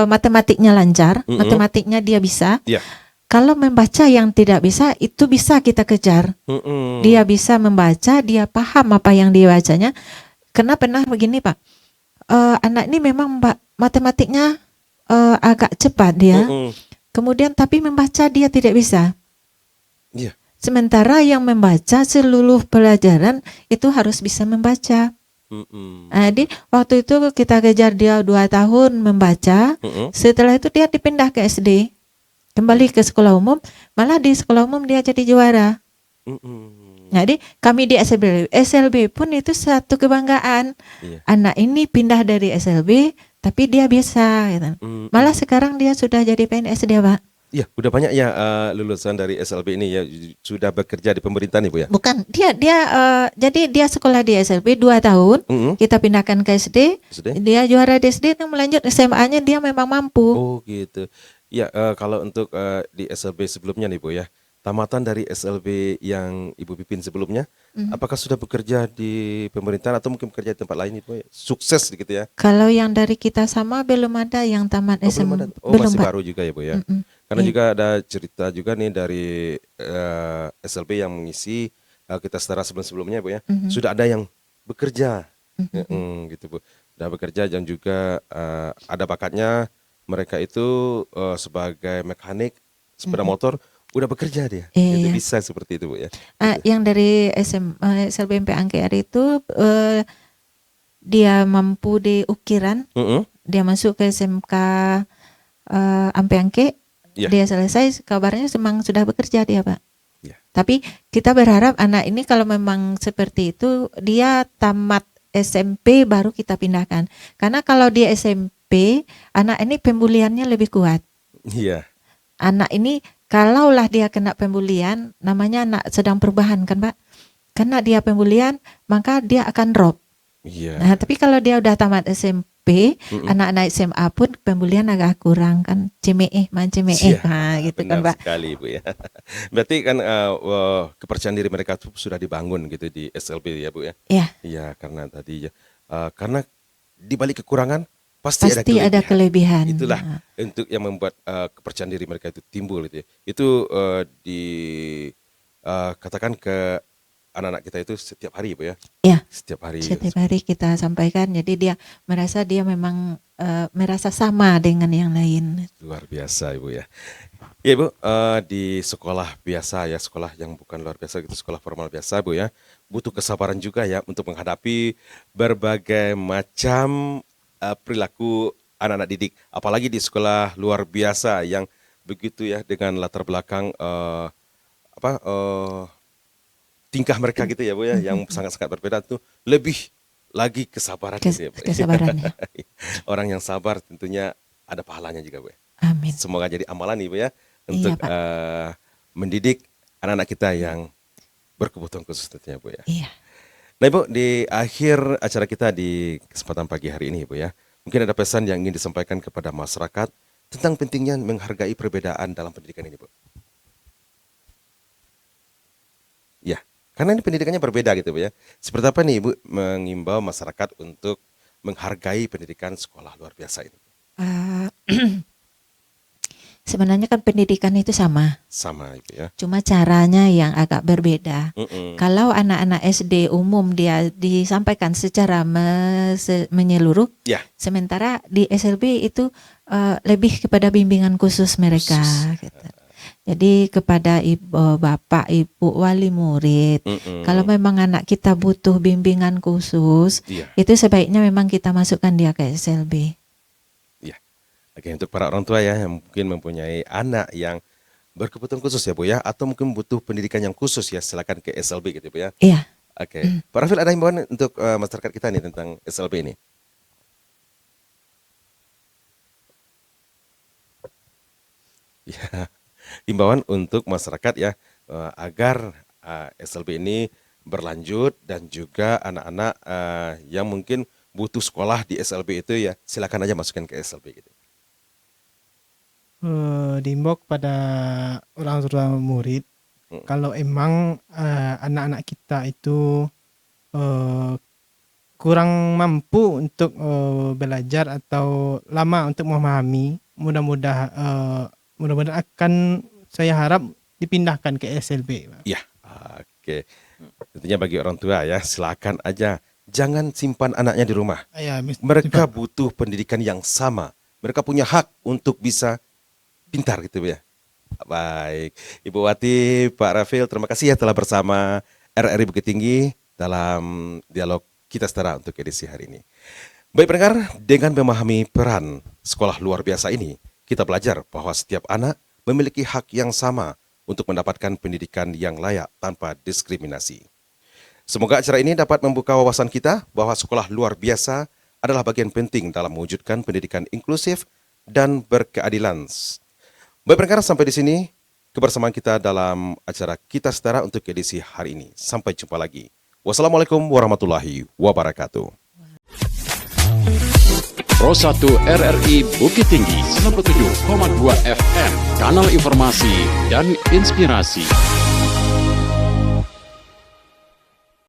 matematiknya lancar, matematiknya dia bisa. Iya. Kalau membaca yang tidak bisa, itu bisa kita kejar. Dia bisa membaca, dia paham apa yang dia bacanya. Karena pernah begini Pak, anak ini memang matematiknya agak cepat dia. Kemudian tapi membaca dia tidak bisa. Iya. Sementara yang membaca seluruh pelajaran itu harus bisa membaca. Jadi waktu itu kita kejar dia 2 tahun membaca. Setelah itu dia dipindah ke SD. Kembali ke sekolah umum, malah di sekolah umum dia jadi juara. Jadi kami di SLB pun itu satu kebanggaan. Anak ini pindah dari SLB, tapi dia bisa. Gitu. Malah sekarang dia sudah jadi PNS dia Pak. Iya, udah banyak ya lulusan dari SLB ini ya sudah bekerja di pemerintahan Ibu ya. Bukan, jadi dia sekolah di SLB 2 tahun, kita pindahkan ke SD, dia juara di SD, dan melanjut SMA-nya dia memang mampu. Oh gitu. Ya, kalau untuk di SLB sebelumnya nih Bu ya, tamatan dari SLB yang Ibu pimpin sebelumnya, apakah sudah bekerja di pemerintahan atau mungkin bekerja di tempat lain Ibu ya? Sukses gitu ya? Kalau yang dari kita sama belum ada yang tamat belum SMA. ada. Oh masih Pak. baru juga ya Bu ya? Karena juga ada cerita juga nih dari SLB yang mengisi kita setara sebelum-sebelumnya Bu ya, sudah ada yang bekerja, gitu Bu. Sudah bekerja dan juga ada bakatnya. Mereka itu sebagai mekanik sepeda motor udah bekerja dia, gitu, bisa seperti itu Bu ya. Yang dari SLB MP Angkear itu dia mampu di ukiran, dia masuk ke SMK Ampe Angke, dia selesai kabarnya memang sudah bekerja dia Pak. Tapi kita berharap anak ini kalau memang seperti itu dia tamat SMP baru kita pindahkan, karena kalau di SMP anak ini pembuliannya lebih kuat. Iya. Anak ini kalaulah dia kena pembulian, namanya anak sedang perubahan kan Pak. Karena dia pembulian, maka dia akan drop. Iya. Nah, tapi kalau dia udah tamat SMP, anak-anak SMA pun pembulian agak kurang kan, main cemeeh, nah, gitu kan Pak. Sekali Bu ya. Berarti kan kepercayaan diri mereka tuh sudah dibangun gitu di SLB ya Bu ya. Iya. Iya, karena tadi ya, karena di balik kekurangan pasti ada kelebihan. Itulah untuk yang membuat kepercayaan diri mereka itu timbul gitu ya. Itu katakan ke anak-anak kita itu setiap hari Bu ya. Iya. Setiap hari. Setiap hari kita sampaikan. Jadi dia merasa dia memang merasa sama dengan yang lain. Luar biasa Ibu ya. Ya Ibu, di sekolah biasa ya, sekolah yang bukan luar biasa gitu, sekolah formal biasa Bu ya, butuh kesabaran juga ya untuk menghadapi berbagai macam perilaku anak-anak didik, apalagi di sekolah luar biasa yang begitu ya, dengan latar belakang tingkah mereka gitu ya Bu ya, yang sangat-sangat berbeda tuh, lebih lagi kesabaran gitu ya Bu. Kesabarannya. Orang yang sabar tentunya ada pahalanya juga Bu ya. Amin. Semoga jadi amalan nih Bu ya, untuk mendidik anak-anak kita yang berkebutuhan khusus tentunya Bu ya. Iya. Nah Ibu, di akhir acara kita di kesempatan pagi hari ini Bu ya, mungkin ada pesan yang ingin disampaikan kepada masyarakat tentang pentingnya menghargai perbedaan dalam pendidikan ini Bu. Ya, karena ini pendidikannya berbeda gitu Bu ya. Seperti apa nih Ibu mengimbau masyarakat untuk menghargai pendidikan sekolah luar biasa ini? Sebenarnya kan pendidikan itu sama. Sama itu ya. Cuma caranya yang agak berbeda. Mm-mm. Kalau anak-anak SD umum dia disampaikan secara menyeluruh, Ya. sementara di SLB itu lebih kepada bimbingan khusus mereka. Gitu. Jadi kepada ibu, bapak, ibu, wali murid, kalau memang anak kita butuh bimbingan khusus, itu sebaiknya memang kita masukkan dia ke SLB. Oke, untuk para orang tua ya yang mungkin mempunyai anak yang berkebutuhan khusus ya Bu ya, atau mungkin butuh pendidikan yang khusus ya, silakan ke SLB gitu Bu ya. Iya. Oke, Pak Rafil, ada himbauan untuk masyarakat kita nih tentang SLB ini? Ya, himbauan untuk masyarakat ya agar SLB ini berlanjut dan juga anak-anak yang mungkin butuh sekolah di SLB itu ya silakan aja masukkan ke SLB gitu. Diimbau kepada orang tua murid, kalau emang anak-anak kita itu kurang mampu untuk belajar atau lama untuk memahami, mudah-mudahan akan saya harap dipindahkan ke SLB. Ya, oke. Tentunya bagi orang tua ya silakan aja, jangan simpan anaknya di rumah. Mereka butuh pendidikan yang sama. Mereka punya hak untuk bisa pintar gitu ya. Baik, Ibu Wati, Pak Rafil, terima kasih ya telah bersama RRI Bukit Tinggi dalam dialog Kita Setara untuk edisi hari ini. Baik pendengar, dengan memahami peran sekolah luar biasa ini, kita belajar bahwa setiap anak memiliki hak yang sama untuk mendapatkan pendidikan yang layak tanpa diskriminasi. Semoga acara ini dapat membuka wawasan kita bahwa sekolah luar biasa adalah bagian penting dalam mewujudkan pendidikan inklusif dan berkeadilan. Baik pendengar, sampai di sini kebersamaan kita dalam acara Kita Setara untuk edisi hari ini. Sampai jumpa lagi. Wassalamualaikum warahmatullahi wabarakatuh. Pro 1 RRI Bukit Tinggi 97,2 FM, kanal informasi dan inspirasi.